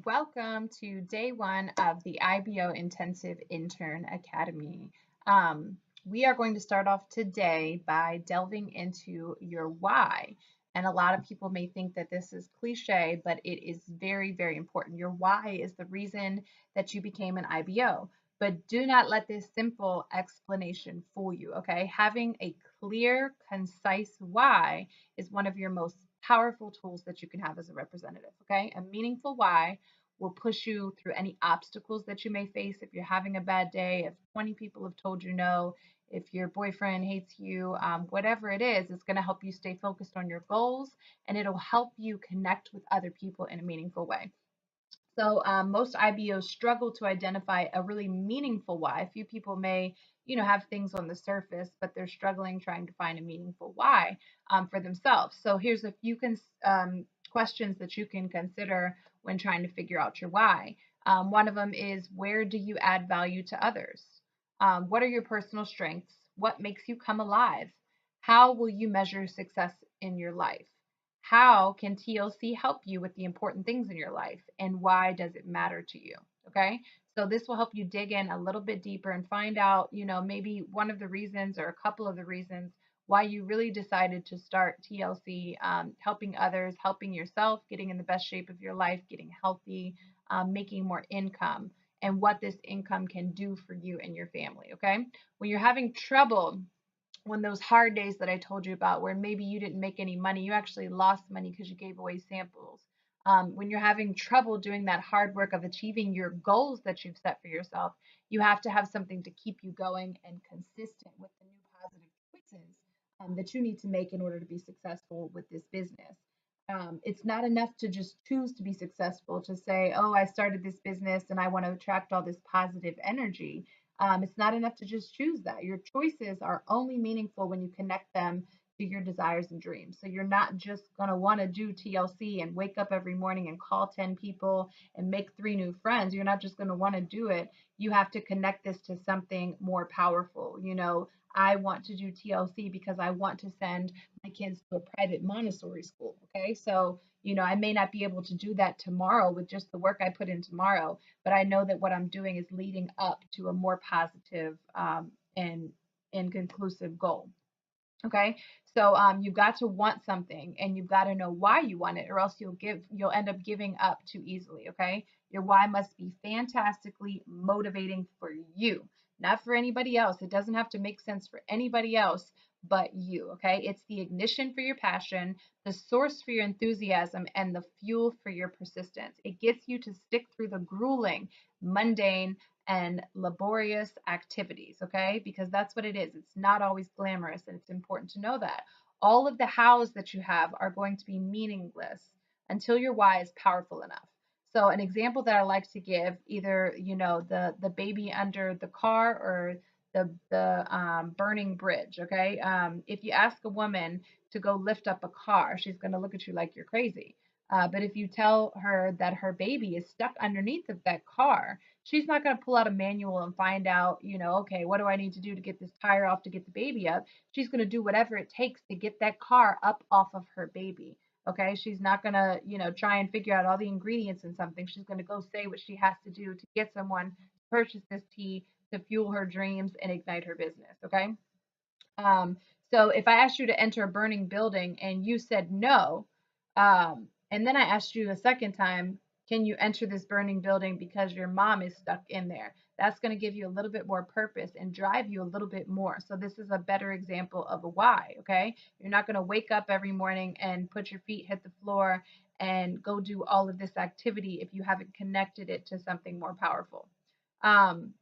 Welcome to day one of the IBO Intensive Intern Academy. Um, we are going to start off today by delving into your why. And a lot of people may think that this is cliche, but it is very, very important. Your why is the reason that you became an IBO. But do not let this simple explanation fool you, okay? Having a clear, concise why is one of your most powerful tools that you can have as a representative, okay? A meaningful why will push you through any obstacles that you may face. If you're having a bad day, if 20 people have told you no, if your boyfriend hates you, whatever it is, it's going to help you stay focused on your goals and it'll help you connect with other people in a meaningful way. So most IBOs struggle to identify a really meaningful why. A few people may, have things on the surface, but they're struggling trying to find a meaningful why for themselves. So here's a few questions that you can consider when trying to figure out your why. One of them is, where do you add value to others? What are your personal strengths? What makes you come alive? How will you measure success in your life? How can TLC help you with the important things in your life, and why does it matter to you? Okay. So this will help you dig in a little bit deeper and find out, maybe one of the reasons or a couple of the reasons why you really decided to start TLC, helping others, helping yourself, getting in the best shape of your life, getting healthy, making more income, and what this income can do for you and your family. Okay. When you're having trouble, when those hard days that I told you about, where maybe you didn't make any money, you actually lost money because you gave away samples. When you're having trouble doing that hard work of achieving your goals that you've set for yourself, you have to have something to keep you going and consistent with the new positive choices that you need to make in order to be successful with this business. It's not enough to just choose to be successful, to say, oh, I started this business and I want to attract all this positive energy. It's not enough to just choose that. Your choices are only meaningful when you connect them to your desires and dreams. So you're not just going to want to do TLC and wake up every morning and call 10 people and make 3 new friends. You're not just going to want to do it. You have to connect this to something more powerful. I want to do TLC because I want to send my kids to a private Montessori school. Okay. So, I may not be able to do that tomorrow with just the work I put in tomorrow, but I know that what I'm doing is leading up to a more positive and conclusive goal. Okay, so you've got to want something, and you've got to know why you want it, or else you'll end up giving up too easily. Okay, your why must be fantastically motivating for you, not for anybody else. It doesn't have to make sense for anybody else but you. Okay, it's the ignition for your passion, the source for your enthusiasm, and the fuel for your persistence. It gets you to stick through the grueling, mundane, and laborious activities, okay? Because that's what it is. It's not always glamorous, and it's important to know that. All of the hows that you have are going to be meaningless until your why is powerful enough. So an example that I like to give, either the baby under the car or the burning bridge, okay? If you ask a woman to go lift up a car, she's going to look at you like you're crazy. But if you tell her that her baby is stuck underneath of that car, she's not going to pull out a manual and find out, okay, what do I need to do to get this tire off to get the baby up? She's going to do whatever it takes to get that car up off of her baby. Okay, she's not going to, try and figure out all the ingredients in something. She's going to go say what she has to do to get someone to purchase this tea to fuel her dreams and ignite her business. Okay. Um, so if I asked you to enter a burning building and you said no, and then I asked you a second time, can you enter this burning building because your mom is stuck in there? That's going to give you a little bit more purpose and drive you a little bit more. So this is a better example of a why, okay? You're not going to wake up every morning and put your feet hit the floor and go do all of this activity if you haven't connected it to something more powerful. Um,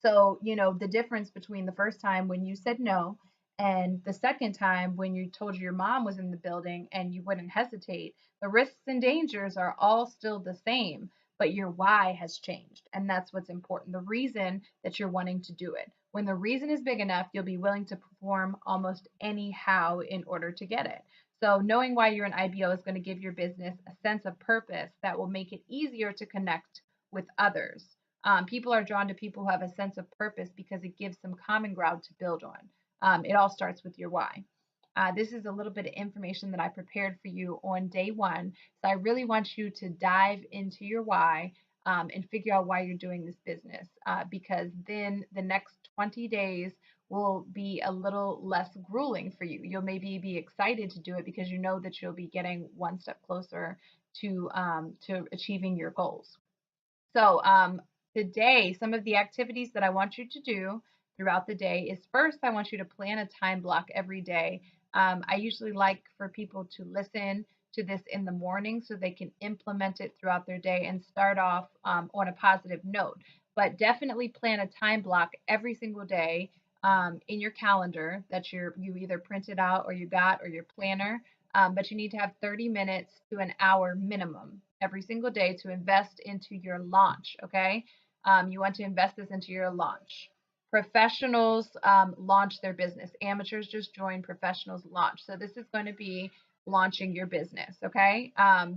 so, the difference between the first time when you said no and the second time when you told your mom was in the building and you wouldn't hesitate, the risks and dangers are all still the same, but your why has changed. And that's what's important. The reason that you're wanting to do it. When the reason is big enough, you'll be willing to perform almost anyhow in order to get it. So, knowing why you're an IBO is going to give your business a sense of purpose that will make it easier to connect with others. People are drawn to people who have a sense of purpose because it gives them common ground to build on. It all starts with your why. This is a little bit of information that I prepared for you on day one. So I really want you to dive into your why and figure out why you're doing this business because then the next 20 days will be a little less grueling for you. You'll maybe be excited to do it because you know that you'll be getting one step closer to achieving your goals. So, today, some of the activities that I want you to do throughout the day is first, I want you to plan a time block every day. I usually like for people to listen to this in the morning so they can implement it throughout their day and start off on a positive note. But definitely plan a time block every single day in your calendar that you either printed out or you got or your planner. But you need to have 30 minutes to an hour minimum every single day to invest into your launch. Okay. You want to invest this into your launch. Professionals launch their business. Amateurs just join, professionals launch. So this is going to be launching your business. Okay.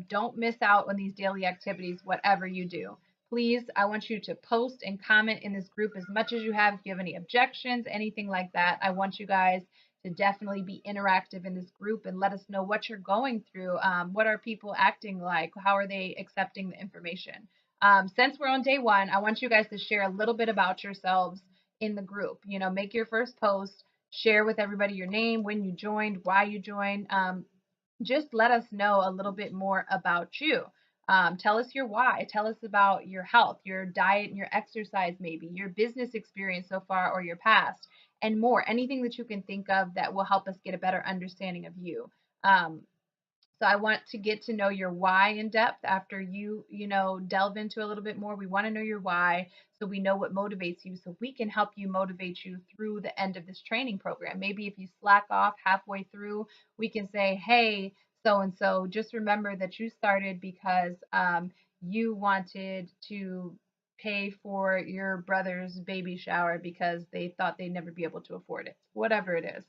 Don't miss out on these daily activities, whatever you do. Please, I want you to post and comment in this group as much as you have. If you have any objections, anything like that, I want you guys to definitely be interactive in this group and let us know what you're going through. What are people acting like? How are they accepting the information? Since we're on day one, I want you guys to share a little bit about yourselves in the group. You know, make your first post, share with everybody your name, when you joined, why you joined. Just let us know a little bit more about you. Tell us your why. Tell us about your health, your diet, and your exercise, maybe your business experience so far or your past, and more. Anything that you can think of that will help us get a better understanding of you. Um, so I want to get to know your why in depth after you delve into a little bit more. We want to know your why so we know what motivates you so we can help you motivate you through the end of this training program. Maybe if you slack off halfway through, we can say, hey, so and so, just remember that you started because you wanted to pay for your brother's baby shower because they thought they'd never be able to afford it, whatever it is.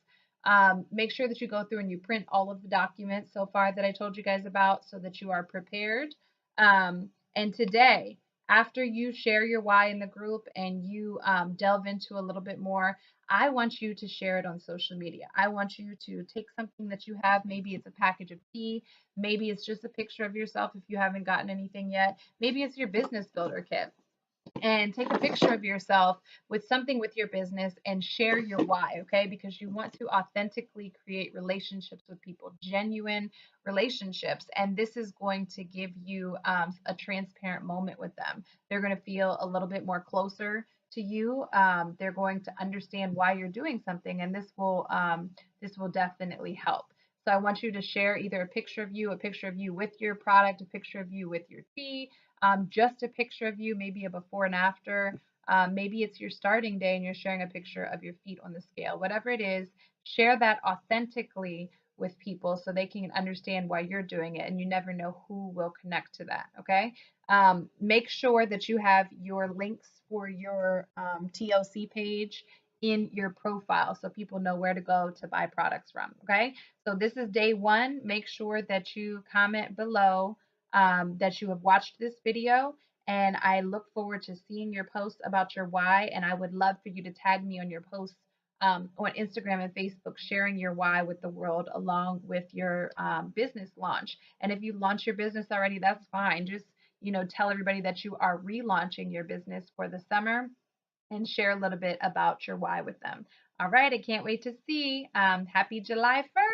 Make sure that you go through and you print all of the documents so far that I told you guys about so that you are prepared. And today, after you share your why in the group and you delve into a little bit more, I want you to share it on social media. I want you to take something that you have. Maybe it's a package of tea. Maybe it's just a picture of yourself if you haven't gotten anything yet. Maybe it's your business builder kit and take a picture of yourself with something with your business and share your why, okay? Because you want to authentically create relationships with people, genuine relationships. And this is going to give you a transparent moment with them. They're going to feel a little bit more closer to you. They're going to understand why you're doing something, and this will definitely help. So I want you to share either a picture of you with your product, a picture of you with your tea, just a picture of you, maybe a before and after. Maybe it's your starting day and you're sharing a picture of your feet on the scale. Whatever it is, share that authentically with people so they can understand why you're doing it. And you never know who will connect to that. Okay. Make sure that you have your links for your TLC page in your profile so people know where to go to buy products from. Okay. So this is day one. Make sure that you comment below that you have watched this video. And I look forward to seeing your posts about your why. And I would love for you to tag me on your posts on Instagram and Facebook, sharing your why with the world along with your business launch. And if you launch your business already, that's fine. Just tell everybody that you are relaunching your business for the summer and share a little bit about your why with them. All right, I can't wait to see. Happy July 1st.